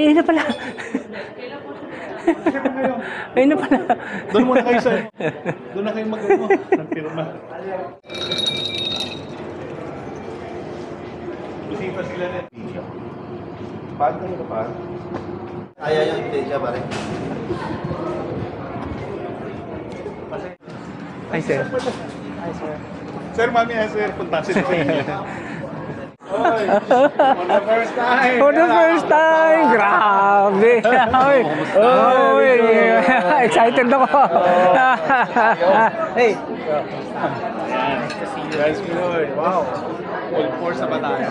Ay, ayun na pala. Ayun na pala. Doon muna kayo, sir. Doon na kayo mag-ano. Ng pirma. Kasi pa sila na. Paano ka ito pa? Kaya yung Deja pa rin. Hi, sir. Hi, sir. Sir, mami, sir. Puntasin ko inyo. Oy, for the first time! For the first time! Grabe! Oy, excited ako! Hey! Nice to see you. Guys, Pinoy. Wow! Full force na ba tayo?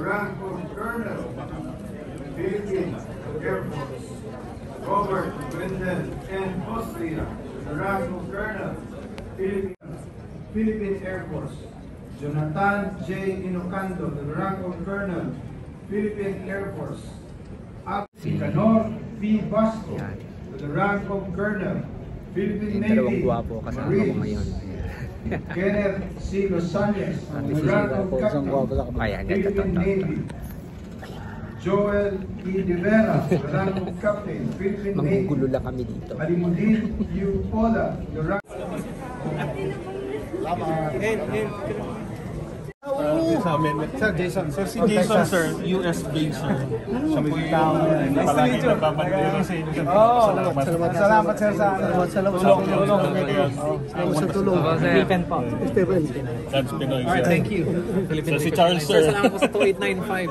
Rank of Colonel, Philippines Air Force. Robert Wendell N. Austria, the rank of Colonel, Philippine Air Force. Jonathan J. Inocando, the rank of Colonel, Philippine Air Force. Sicanor V. Basco, the rank of Colonel, Philippine Navy. Marines. Kenneth C. Rosales, the rank of Captain, Philippine Navy. Joel E. De Vera, the rank of Captain, Philippine Navy. Manggugulo lang kami dito. Alimudin U. Pola, the rank. Sa amendment. Sir, Jason. Sir, si Jason, sir. US based, sir. Siya po yung palagi nagpapandero sa inyo. Salamat. Salamat, sir, sa tulong. Sa tulong. Stephen po. Stephen. That's Pinoy, sir. Thank you. So, si Charles, sir. Salamat po sa 2895.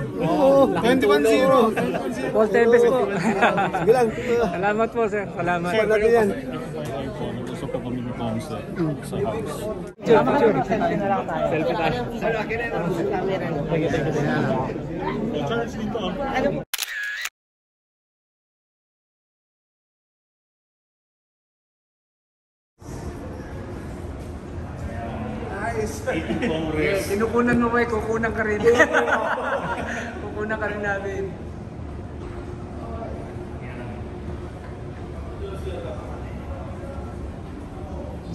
21-0. Paul Tevez po. Sige lang. Salamat po, sir. Salamat. Sir, lagi yan. Gusto ko kami ni Tom sa house. Selfie na lang tayo. Selfie tayo. Charles, dito. Yes, kinukunan mo ba? Kukunan ka rin. Kukunan ka rin namin.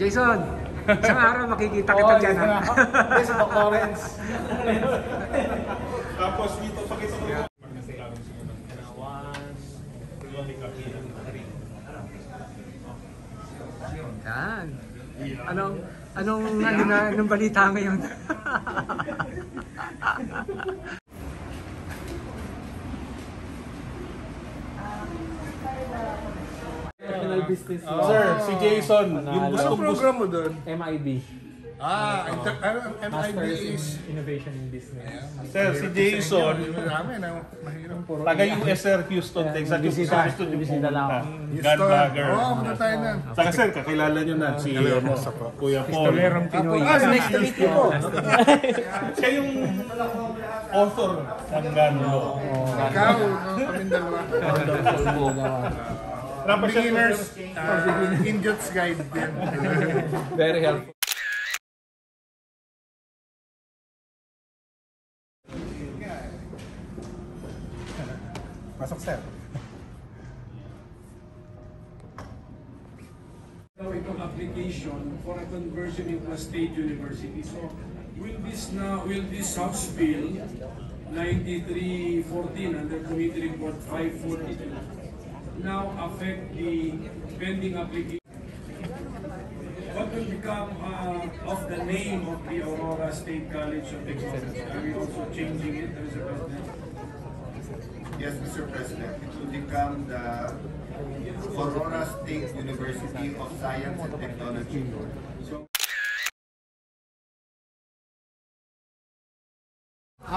Jason, isang araw makikita kita dyan. Yes, Doc Lawrence. Tapos dito, pakita ko yung Yan. Anong balita ngayon? Business. Sir, si Jason, yung gusto program mo doon? MIB. MIB is Innovation in Business. Sir, si Jason, taga US, sir, Houston, Texas. Bisita lang ako. Gunbagger. punta tayo na. Saka sir, kakilala nyo na si Kuya Paul. Pistolerong Pinoy. Nice to meet you po. Siya yung author ng Ganlo. Ikaw, kaming dalawa. Beginners, Indiot's Guide din. Very helpful. Pasok, sir. Itong application for a conversion into a state university. So, will this House Bill 9314 under Committee Report 542 now affect the pending application? What will become of the name of the Aurora State College of Technology? Are we also changing it, Mr. President? Yes, Mr. President. It will become the Aurora State University of Science and Technology. So,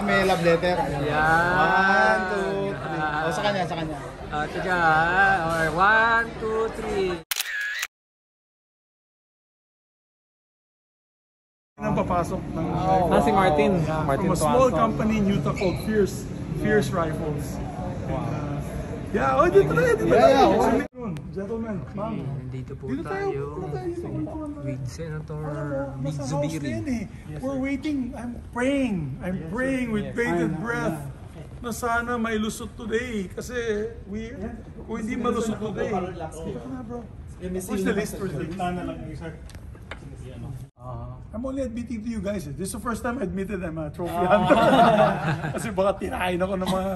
May love letter. Yan. 1, 2, 3. Sa kanya, sa kanya. Ito dyan. Okay, 1, 2, 3. Nang papasok ng Si Martin. Martin from a small company in Utah called Fierce Rifles. Wow. Yeah, dito na. gentlemen, ma'am. Nandito po Dito tayo, tayo dito tayo. with Senator Mig Nasa house Zubiri. din eh. We're waiting. I'm praying with bated breath na sana may lusot today. Kasi kung hindi malusot today, bro. Where's the list? Where's the list? Tana lang yung isa. I'm only admitting to you guys. This is the first time I admitted I'm a trophy hunter. Kasi baka tirahin ako ng mga...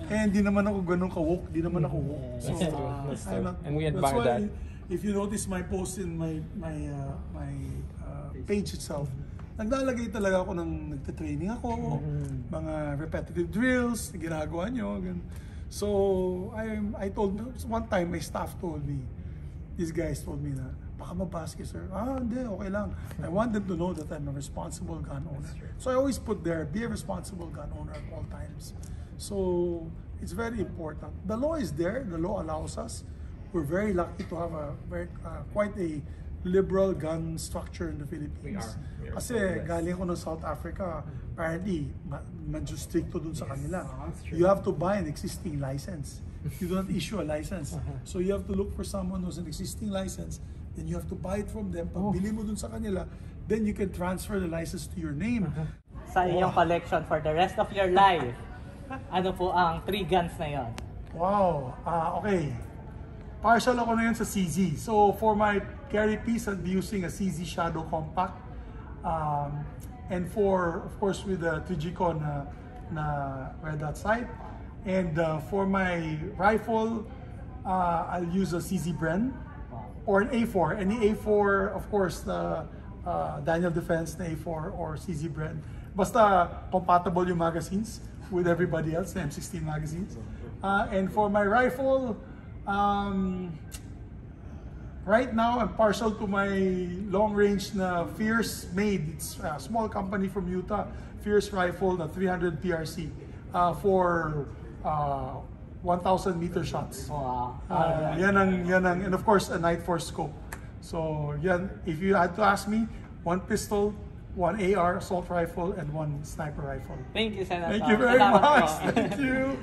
hindi naman ako ganun ka-woke. Hindi naman ako woke. So, I'm not, And we that's admire why, that. if you notice my post in my page itself, naglalagay talaga ako ng nagte-training ako, mga repetitive drills, ginagawa nyo. Ganun. So, I told, one time my staff told me, these guys told me na, baka mabasket, sir. Hindi, okay lang. I want them to know that I'm a responsible gun owner. So I always put there, be a responsible gun owner at all times. So it's very important. The law is there. The law allows us. We're very lucky to have quite a liberal gun structure in the Philippines. We are Kasi galing ako ng South Africa, apparently, medyo stricto dun sa kanila. You have to buy an existing license. You don't issue a license. So you have to look for someone who's an existing license. Then you have to buy it from them. Pag bili mo dun sa kanila, then you can transfer the license to your name. Sa inyong collection for the rest of your life, ano po ang 3 guns na yon? Wow. Okay. Partial ako na yun sa CZ. So for my carry piece, I'll be using a CZ Shadow Compact. And for, of course, with the 3G-Con na red dot sight. And for my rifle, I'll use a CZ Bren. Or an A4, any A4, of course, the Daniel Defense na A4 or CZ Bren. Basta compatible yung magazines with everybody else, the M16 magazines. And for my rifle, right now I'm partial to my long range na Fierce made. It's a small company from Utah, Fierce rifle na 300 PRC for 1,000 meter shots. Wow. Yan ang, and of course, a Night Force scope. So, yan, if you had to ask me, 1 pistol, 1 AR assault rifle, and 1 sniper rifle. Thank you, Senator. Thank you very Salamat much. po. Thank you.